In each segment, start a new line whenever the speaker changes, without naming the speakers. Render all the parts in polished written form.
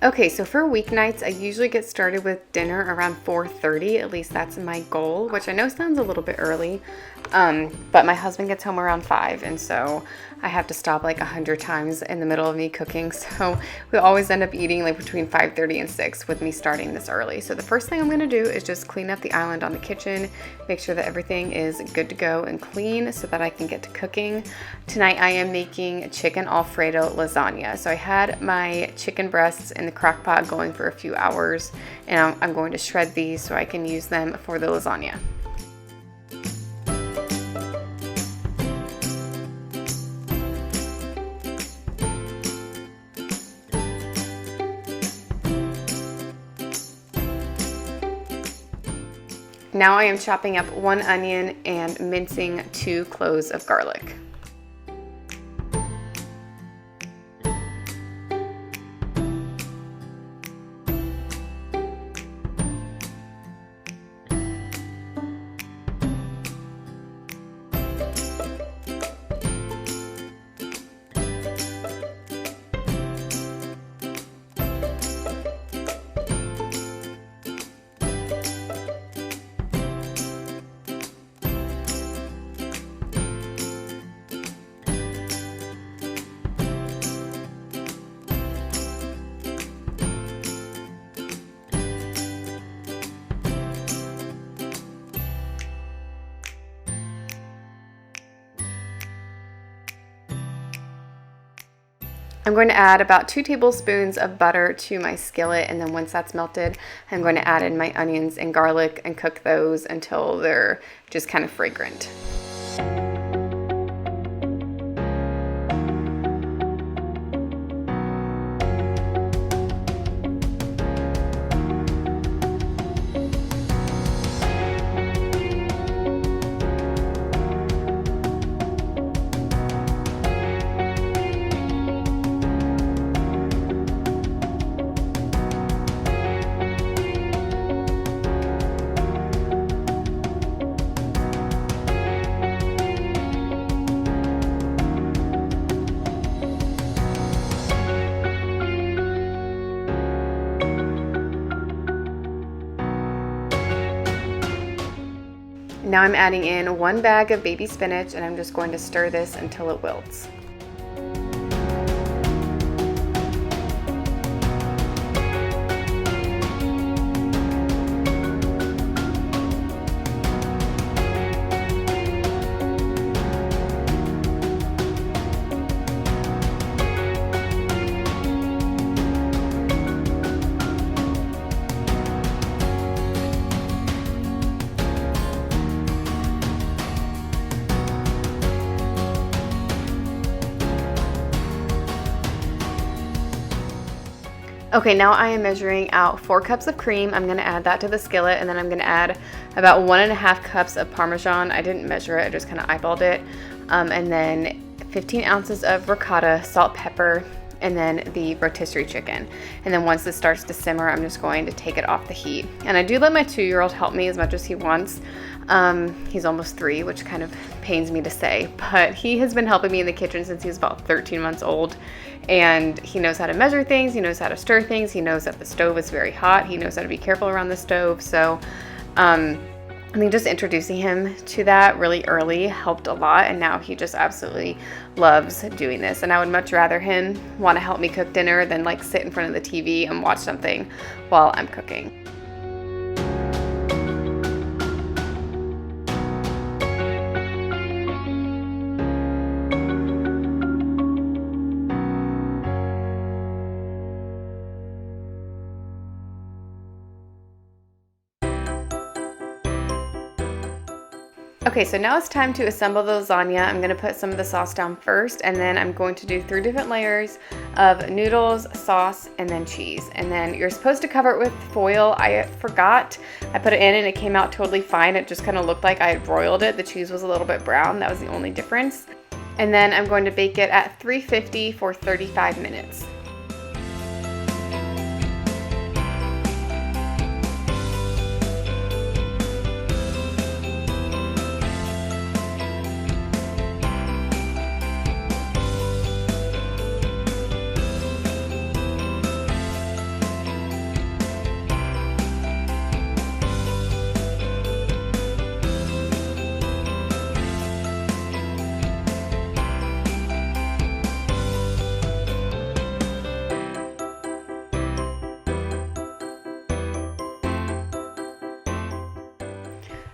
Okay, so for weeknights, I usually get started with dinner around 4:30. At least that's my goal, which I know sounds a little bit early. But my husband gets home around 5, and so I have to stop like 100 times in the middle of me cooking. So we always end up eating like between 5:30 and 6 with me starting this early. So the first thing I'm gonna do is just clean up the island on the kitchen, make sure that everything is good to go and clean so that I can get to cooking. Tonight I am making chicken Alfredo lasagna. So I had my chicken breasts in the crock pot going for a few hours, and I'm going to shred these so I can use them for the lasagna. Now I am chopping up 1 onion and mincing 2 cloves of garlic. I'm going to add about 2 tablespoons of butter to my skillet, and then once that's melted, I'm going to add in my onions and garlic and cook those until they're just kind of fragrant. Now I'm adding in 1 bag of baby spinach, and I'm just going to stir this until it wilts. Okay, now I am measuring out 4 cups of cream. I'm gonna add that to the skillet, and then I'm gonna add about 1.5 cups of Parmesan. I didn't measure it, I just kind of eyeballed it. And then 15 ounces of ricotta, salt, pepper, and then the rotisserie chicken. And then once this starts to simmer, I'm just going to take it off the heat. And I do let my 2-year-old help me as much as he wants. He's almost 3, which kind of pains me to say, but he has been helping me in the kitchen since he was about 13 months old. And he knows how to measure things, he knows how to stir things, he knows that the stove is very hot, he knows how to be careful around the stove. So I think just introducing him to that really early helped a lot, and now he just absolutely loves doing this. And I would much rather him want to help me cook dinner than like sit in front of the TV and watch something while I'm cooking. Okay, so now it's time to assemble the lasagna. I'm gonna put some of the sauce down first, and then I'm going to do 3 different layers of noodles, sauce, and then cheese. And then you're supposed to cover it with foil. I forgot. I put it in and it came out totally fine. It just kind of looked like I had broiled it. The cheese was a little bit brown. That was the only difference. And then I'm going to bake it at 350 for 35 minutes.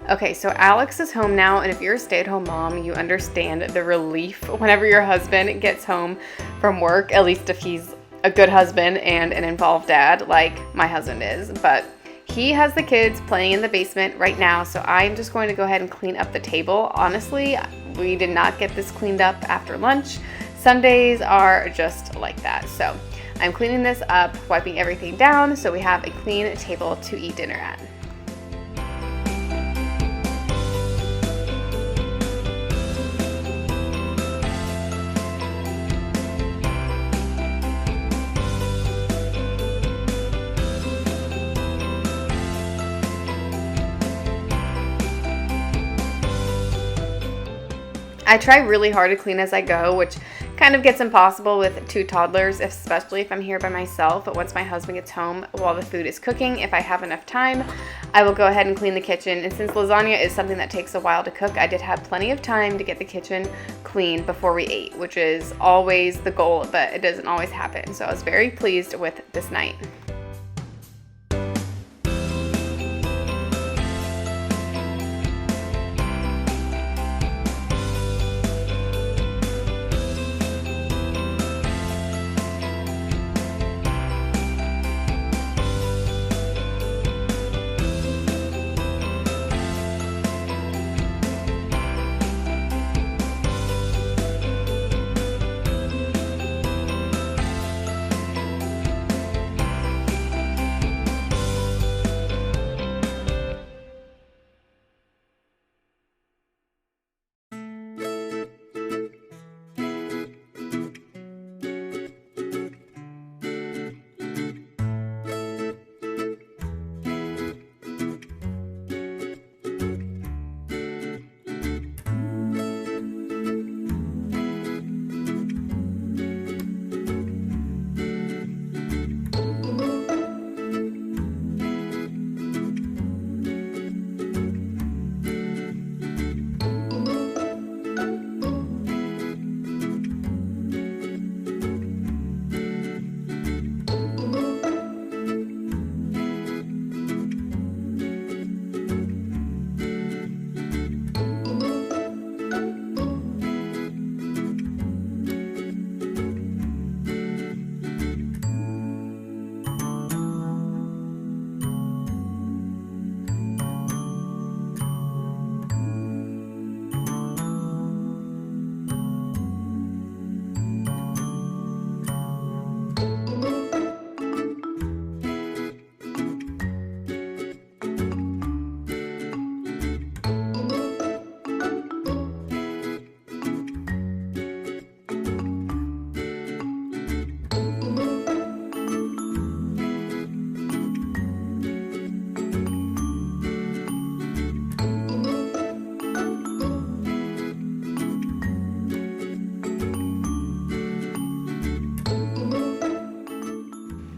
Okay, so Alex is home now, and if you're a stay-at-home mom, you understand the relief whenever your husband gets home from work, at least if he's a good husband and an involved dad like my husband is. But he has the kids playing in the basement right now, so I'm just going to go ahead and clean up the table. Honestly, we did not get this cleaned up after lunch. Some days are just like that. So I'm cleaning this up, wiping everything down so we have a clean table to eat dinner at. I try really hard to clean as I go, which kind of gets impossible with 2 toddlers, especially if I'm here by myself. But once my husband gets home while the food is cooking, if I have enough time, I will go ahead and clean the kitchen. And since lasagna is something that takes a while to cook, I did have plenty of time to get the kitchen clean before we ate, which is always the goal, but it doesn't always happen. So I was very pleased with this night.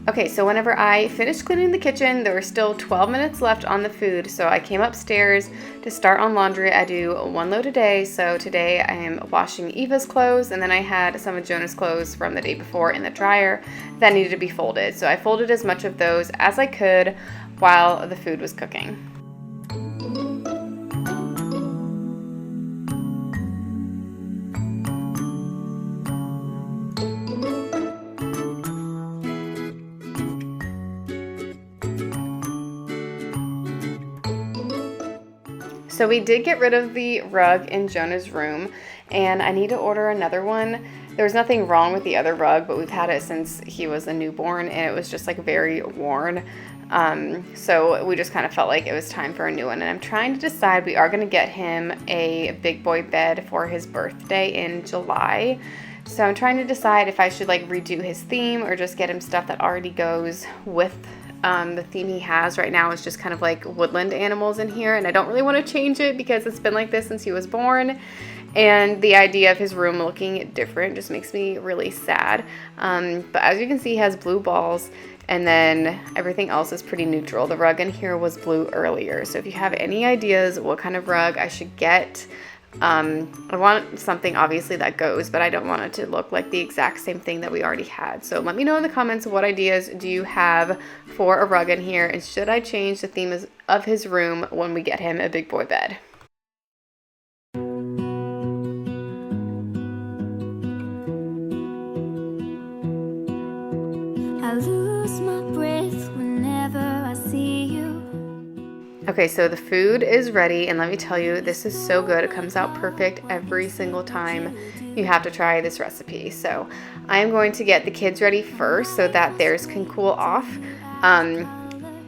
Okay, so whenever I finished cleaning the kitchen, there were still 12 minutes left on the food, so I came upstairs to start on laundry. I do 1 load a day, so today I am washing Eva's clothes, and then I had some of Jonah's clothes from the day before in the dryer that needed to be folded. So I folded as much of those as I could while the food was cooking. So we did get rid of the rug in Jonah's room, and I need to order another one. There's nothing wrong with the other rug, but we've had it since he was a newborn, and it was just like very worn. So we just kind of felt like it was time for a new one. And I'm trying to decide, we are going to get him a big boy bed for his birthday in July. So I'm trying to decide if I should like redo his theme or just get him stuff that already goes with the theme he has right now. Is just kind of like woodland animals in here, and I don't really want to change it because it's been like this since he was born, and the idea of his room looking different just makes me really sad. But as you can see, he has blue balls, and then everything else is pretty neutral. The rug in here was blue earlier, so if you have any ideas what kind of rug I should get, I want something obviously that goes, but I don't want it to look like the exact same thing that we already had. So let me know in the comments, what ideas do you have for a rug in here, and should I change the theme of his room when we get him a big boy bed?
I lose my breath whenever I see you.
Okay, so the food is ready, and let me tell you, this is so good. It comes out perfect every single time. You have to try this recipe. So I am going to get the kids ready first so that theirs can cool off.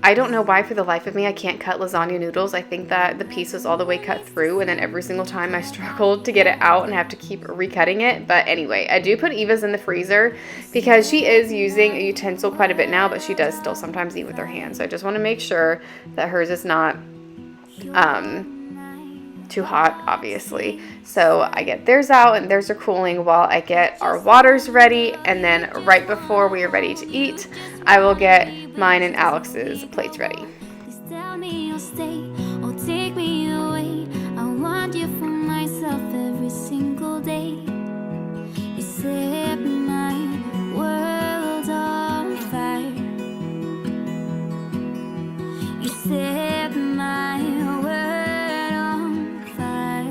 I don't know why for the life of me I can't cut lasagna noodles. I think that the piece is all the way cut through, and then every single time I struggle to get it out and have to keep recutting it. But anyway, I do put Eva's in the freezer because she is using a utensil quite a bit now, but she does still sometimes eat with her hands. So I just want to make sure that hers is not too hot, obviously. So I get theirs out and theirs are cooling while I get our waters ready, and then right before we are ready to eat, I will get mine and Alex's plates ready.
Please tell me you'll stay or take me away. I want you for myself every single day. You set my world on fire. You set my world on fire.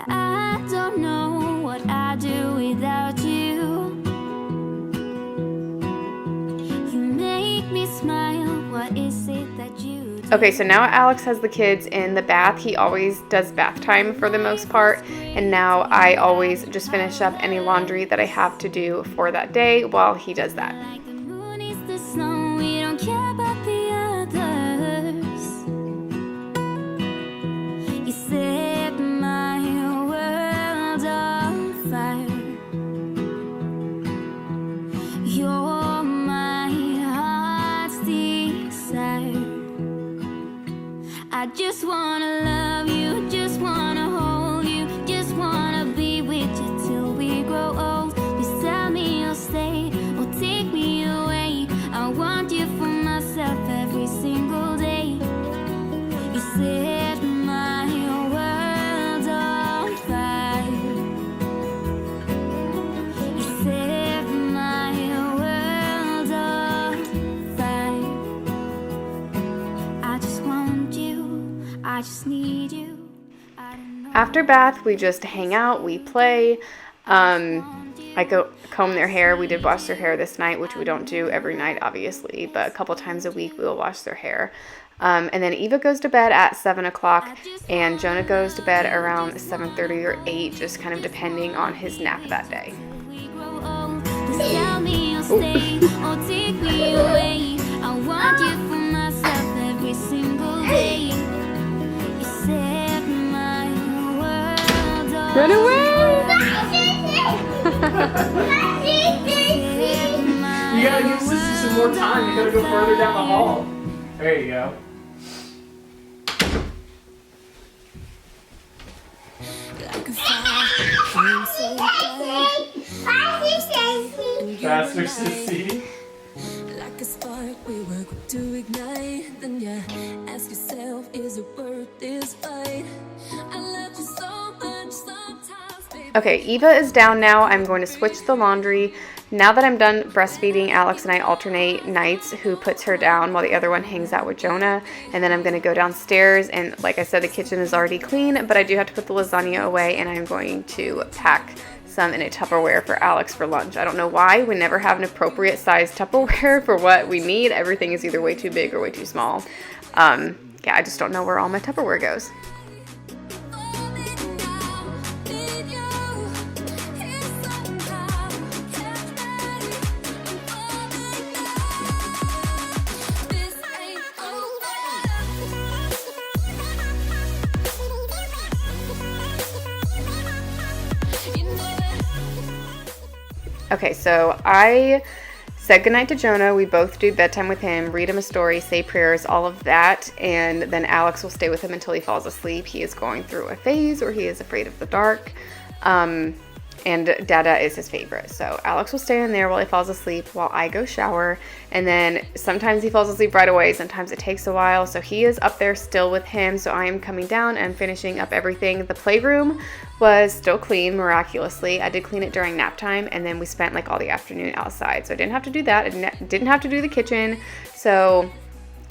I don't know what I'd do without you. You make me smile. What is it that you do?
Okay, so now Alex has the kids in the bath. He always does bath time for the most part, and now I always just finish up any laundry that I have to do for that day while he does that.
Like the moon is the snow, we don't care about the others. You set my world on fire. You're my heart's desire. I just wanna love you, just wanna hold you, just wanna be with you till we grow old. Please tell me you'll stay or take me away. I want you for myself every single day. You set my world on fire. You set my world on fire. I just want you, I just need you. I don't know.
After bath, we just hang out, we play. I go comb their hair. We did wash their hair this night, which we don't do every night, obviously, but a couple times a week we will wash their hair. And then Eva goes to bed at 7 o'clock, and Jonah goes to bed around 7:30 or 8, just kind of depending on his nap that day.
We grow old. Please tell me you'll stay or take me away. I want you for myself every single day. You set my world on
Run away!
You gotta give Sissy some more time. You gotta go further down the hall. There you go. Faster, Sissy.
Like a spark, we work to ignite. Then you ask yourself, is it worth this fight? I love you so much sometimes, baby.
Okay, Eva is down now. I'm going to switch the laundry. Now that I'm done breastfeeding, Alex and I alternate nights who puts her down while the other one hangs out with Jonah. And then I'm going to go downstairs, and like I said, the kitchen is already clean, but I do have to put the lasagna away, and I'm going to pack some in a Tupperware for Alex for lunch. I don't know why. We never have an appropriate size Tupperware for what we need. Everything is either way too big or way too small. Yeah, I just don't know where all my Tupperware goes. Okay, so I said goodnight to Jonah. We both do bedtime with him, read him a story, say prayers, all of that. And then Alex will stay with him until he falls asleep. He is going through a phase where he is afraid of the dark. And and Dada is his favorite. So Alex will stay in there while he falls asleep while I go shower. And then sometimes he falls asleep right away. Sometimes it takes a while. So he is up there still with him. So I am coming down and finishing up everything. The playroom was still clean, miraculously. I did clean it during nap time, and then we spent like all the afternoon outside. So I didn't have to do that. I didn't have to do the kitchen. So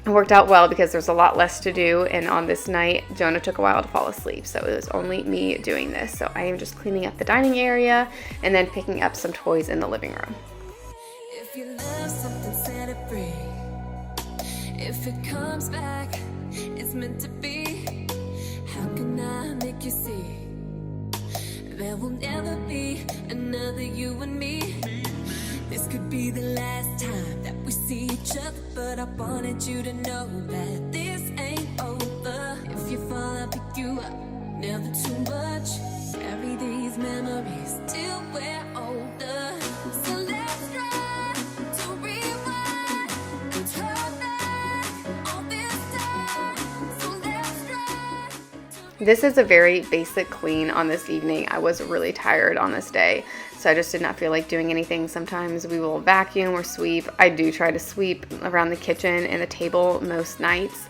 it worked out well because there's a lot less to do, and on this night, Jonah took a while to fall asleep, so it was only me doing this. So I am just cleaning up the dining area and then picking up some toys in the living room.
If you love something, set it free. If it comes back, it's meant to be. How can I make you see? There will never be another you and me. This could be the last time that we see each other, but I wanted you to know that this ain't over. If you fall, I'll pick you up, never too much. Carry these memories till we're older. So let's try to rewind and turn back all this time. So let's try.
This is a very basic clean on this evening. I was really tired on this day, so I just did not feel like doing anything. Sometimes we will vacuum or sweep. I do try to sweep around the kitchen and the table most nights.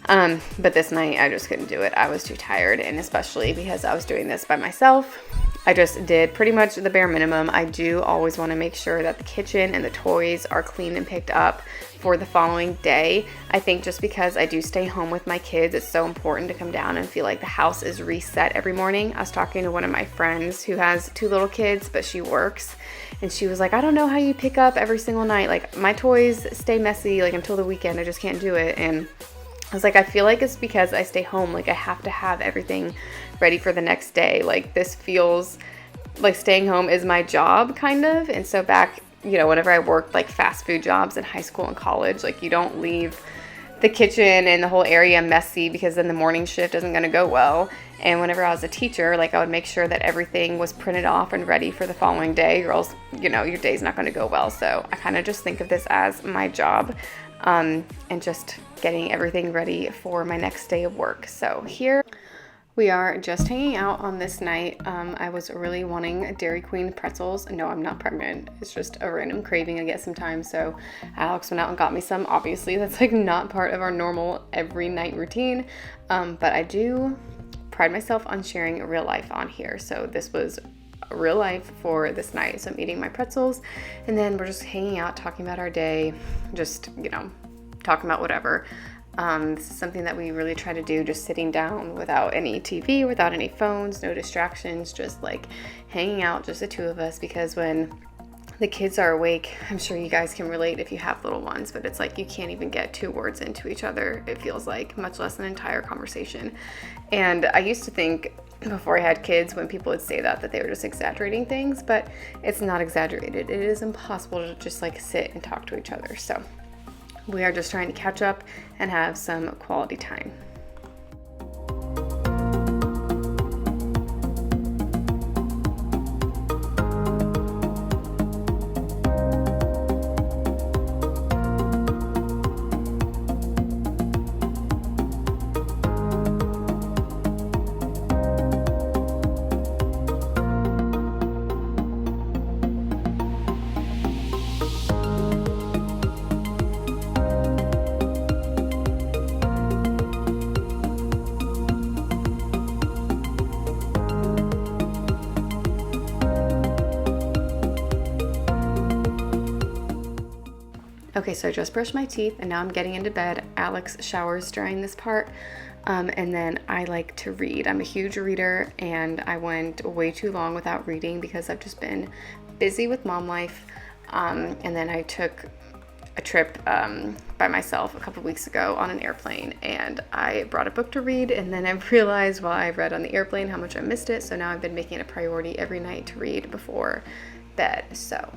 But this night I just couldn't do it. I was too tired, and especially because I was doing this by myself, I just did pretty much the bare minimum. I do always want to make sure that the kitchen and the toys are clean and picked up for the following day. I think just because I do stay home with my kids, it's so important to come down and feel like the house is reset every morning. I was talking to one of my friends who has 2 little kids, but she works, and she was like, I don't know how you pick up every single night. Like, my toys stay messy like until the weekend. I just can't do it. And I was like, I feel like it's because I stay home. Like, I have to have everything ready for the next day. Like, this feels like staying home is my job, kind of. And so back, you know, whenever I worked like fast food jobs in high school and college, like, you don't leave the kitchen and the whole area messy because then the morning shift isn't going to go well. And whenever I was a teacher, like, I would make sure that everything was printed off and ready for the following day, or else, you know, your day's not going to go well. So I kind of just think of this as my job, and just getting everything ready for my next day of work. So here we are just hanging out on this night. I was really wanting Dairy Queen pretzels. No, I'm not pregnant. It's just a random craving I get sometimes. So Alex went out and got me some. Obviously, that's like not part of our normal every night routine. But I do pride myself on sharing real life on here. So this was real life for this night. So I'm eating my pretzels, and then we're just hanging out, talking about our day, just, you know, talking about whatever. This is something that we really try to do, just sitting down without any TV, without any phones, no distractions, just like hanging out, just the 2 of us, because when the kids are awake, I'm sure you guys can relate if you have little ones, but it's like you can't even get 2 words into each other, it feels like, much less an entire conversation. And I used to think before I had kids, when people would say that they were just exaggerating things, but it's not exaggerated. It is impossible to just like sit and talk to each other. So we are just trying to catch up and have some quality time. Okay, so I just brushed my teeth and now I'm getting into bed. Alex showers during this part, and then I like to read. I'm a huge reader, and I went way too long without reading because I've just been busy with mom life. And then I took a trip by myself a couple weeks ago on an airplane, and I brought a book to read, and then I realized while I read on the airplane how much I missed it. So now I've been making it a priority every night to read before bed. So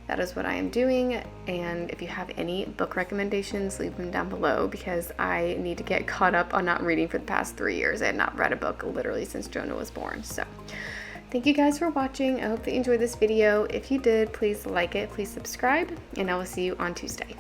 that is what I am doing, and if you have any book recommendations, leave them down below because I need to get caught up on not reading for the past 3 years. I had not read a book literally since Jonah was born. So thank you guys for watching. I hope that you enjoyed this video. If you did, please like it, please subscribe, and I will see you on Tuesday.